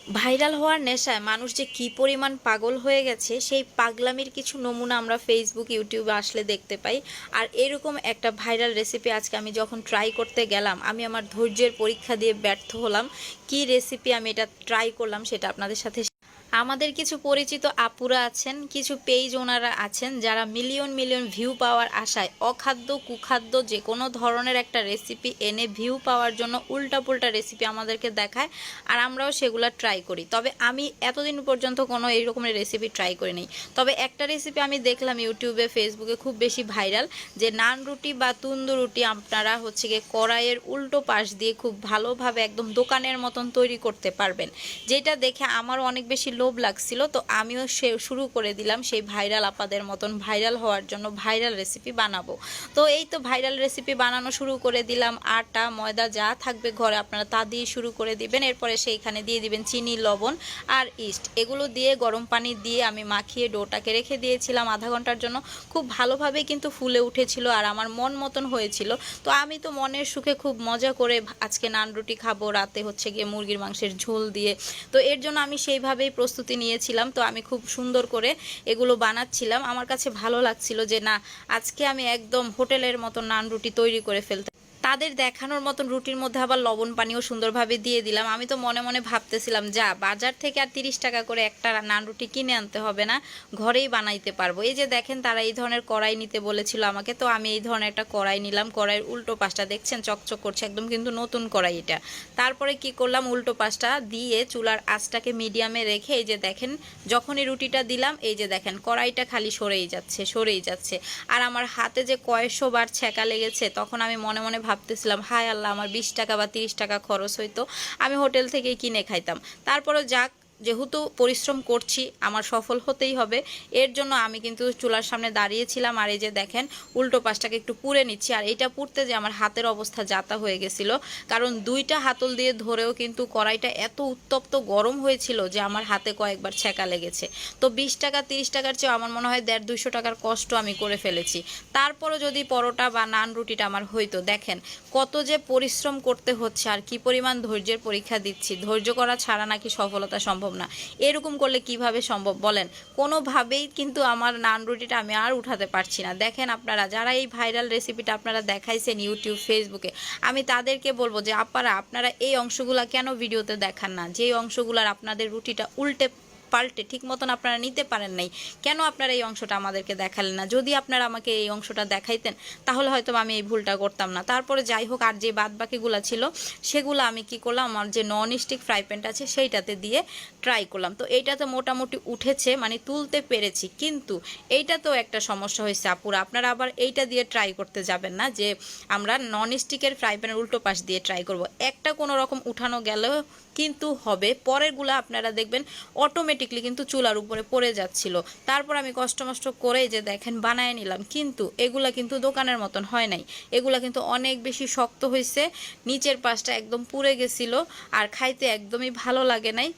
Viral হওয়ার নেশায় মানুষ যে কি পরিমাণ পাগল হয়ে গেছে সেই পাগলামির কিছু নমুনা আমরা ফেসবুক ইউটিউবে আসলে দেখতে পাই। আর এরকম একটা ভাইরাল রেসিপি আজকে আমি যখন ট্রাই করতে গেলাম, আমি আমার ধৈর্যের পরীক্ষা দিয়ে ব্যর্থ হলাম। কি রেসিপি আমি এটা ট্রাই করলাম সেটা আপনাদের সাথে। আমাদের কিছু পরিচিত আপুরা আছেন, কিছু পেজ ওনারা আছেন যারা মিলিয়ন মিলিয়ন ভিউ পাওয়ার আশায় অখাদ্য কুখাদ্য যে কোনো ধরনের একটা রেসিপি এনে ভিউ পাওয়ার জন্য উল্টাপুল্টা রেসিপি আমাদেরকে দেখায়, আর আমরাও সেগুলো ট্রাই করি। তবে আমি এতদিন পর্যন্ত কোনো এই রকমের রেসিপি ট্রাই করিনি। তবে একটা রেসিপি আমি দেখলাম ইউটিউবে ফেসবুকে খুব বেশি ভাইরাল, যে নান রুটি বা তুন্দুর রুটি আপনারা হচ্ছে গিয়ে কড়াইয়ের উল্টো পাশ দিয়ে খুব ভালোভাবে একদম দোকানের মতন তৈরি করতে পারবেন। যেটা দেখে আমারও অনেক বেশি লোভ লাগছিল, তো আমিও শুরু করে দিলাম সেই ভাইরাল আপাদের মতন ভাইরাল হওয়ার জন্য ভাইরাল রেসিপি বানাবো। তো এই তো ভাইরাল রেসিপি বানানো শুরু করে দিলাম। আটা ময়দা যা থাকবে ঘরে আপনারা তা দিয়ে শুরু করে দিবেন। এরপরে সেইখানে দিয়ে দিবেন চিনি, লবণ আর ইস্ট। এগুলো দিয়ে গরম পানি দিয়ে আমি মাখিয়ে ডোটাকে রেখে দিয়েছিলাম আধা ঘন্টার জন্য। খুব ভালোভাবেই কিন্তু ফুলে উঠেছিল আর আমার মন মতন হয়েছিল। তো আমি তো মনের সুখে খুব মজা করে আজকে নান রুটি খাবো, রাতে হচ্ছে গিয়ে মুরগির মাংসের ঝোল দিয়ে। তো এর জন্য আমি সেইভাবেই প্রস্তুতি নিয়েছিলাম। তো আমি খুব সুন্দর করে এগুলো বানাচ্ছিলাম। আমার কাছে ভালো লাগছিল যে না, আজকে আমি একদম হোটেলের মতো নান রুটি তৈরি করে ফেলতে। তাদের দেখানোর মতন রুটির মধ্যে আবার লবণ পানিও সুন্দরভাবে দিয়ে দিলাম। আমি তো মনে মনে ভাবতেছিলাম, যা বাজার থেকে আর 30 টাকা করে একটা নান রুটি কিনে আনতে হবে না, ঘরেই বানাইতে পারবো। এই যে দেখেন, তারা এই ধরনের কড়াই নিতে বলেছিল আমাকে, তো আমি এই ধরনের একটা কড়াই নিলাম। কড়াইয়ের উল্টো পাশটা দেখছেন চকচক করছে, একদম কিন্তু নতুন কড়াই এটা। তারপরে কি করলাম, উল্টো পাশটা দিয়ে চুলার আঁচটাকে মিডিয়ামে রেখে এই যে দেখেন, যখনই রুটিটা দিলাম এই যে দেখেন কড়াইটা খালি সরেই যাচ্ছে সরেই যাচ্ছে। আর আমার হাতে যে কয়েকশো বার ছ্যাঁকা লেগেছে, তখন আমি মনে মনে ভাবতেছিলাম, হায় আল্লাহ, আমার 20 টাকা বা 30 টাকা খরচ হইতো, আমি হোটেল থেকেই কিনে খাইতাম। তারপরে যাক, যেহেতু পরিশ্রম করছি আমার সফল হতেই হবে। এর জন্য আমি কিন্তু চুলার সামনে দাঁড়িয়েছিলাম। আর এই যে দেখেন উল্টো পাশটাকে একটু পুড়ে নিচ্ছি। আর এটা পুড়তে যে আমার হাতের অবস্থা যাতা হয়ে গেছিল, কারণ দুইটা হাতল দিয়ে ধরেও কিন্তু কড়াইটা এত উত্তপ্ত গরম হয়েছিল যে আমার হাতে কয়েকবার ছ্যাঁকা লেগেছে। তো 20 টাকা 30 টাকার চেয়েও আমার মনে হয় 150-200 টাকার কষ্ট আমি করে ফেলেছি। তারপরও যদি পরোটা বা নান রুটিটা আমার হইতো, দেখেন কত যে পরিশ্রম করতে হচ্ছে আর কি পরিমাণ ধৈর্যের পরীক্ষা দিচ্ছি। ধৈর্য করা ছাড়া নাকি সফলতা সম্ভব না। এরকম করলে কিভাবে সম্ভব বলেন? কোনোভাবেই কিন্তু আমার নান রুটিটা আমি আর উঠাতে পারছি না। দেখেন আপনারা যারা এই ভাইরাল রেসিপিটা আপনারা দেখাইছেন ইউটিউব ফেসবুকে, আমি তাদেরকে বলবো যে আপনারা এই অংশগুলা কেন ভিডিওতে দেখান না? যেই অংশগুলার আপনাদের রুটিটা উল্টে পাল্টে ঠিক মতন আপনারা নিতে পারেন নাই, কেন আপনারা এই অংশটা আমাদেরকে দেখালেন না? যদি আপনারা আমাকে এই অংশটা দেখাইতেন তাহলে হয়তো আমি এই ভুলটা করতাম না। তারপরে যাই হোক, আর যে বাদ বাকিগুলো ছিল সেগুলো আমি কি করলাম, আমার যে নন স্টিক ফ্রাই প্যানটা আছে সেইটাতে দিয়ে ট্রাই করলাম। তো এইটাতে মোটামুটি উঠেছে, মানে তুলতে পেরেছি। কিন্তু এইটা তো একটা সমস্যা হয়েছে আপুরা, আপনারা আবার এইটা দিয়ে ট্রাই করতে যাবেন না যে আমরা নন স্টিকের ফ্রাই প্যানের উল্টো পাশ দিয়ে ট্রাই করব। একটা কোনো রকম উঠানো গেলেও কিন্তু হবে, পরেরগুলো আপনারা দেখবেন অটোমেটিকলি কিন্তু চুলার উপরে পড়ে যাচ্ছিল। তারপর আমি কষ্ট মষ্ট করে যে দেখেন বানায় নিলাম, কিন্তু এগুলা কিন্তু দোকানের মতন হয় নাই। এগুলা কিন্তু অনেক বেশি শক্ত হয়েছে, নিচের পাশটা একদম পুড়ে গেছিলো আর খাইতে একদমই ভালো লাগে নাই।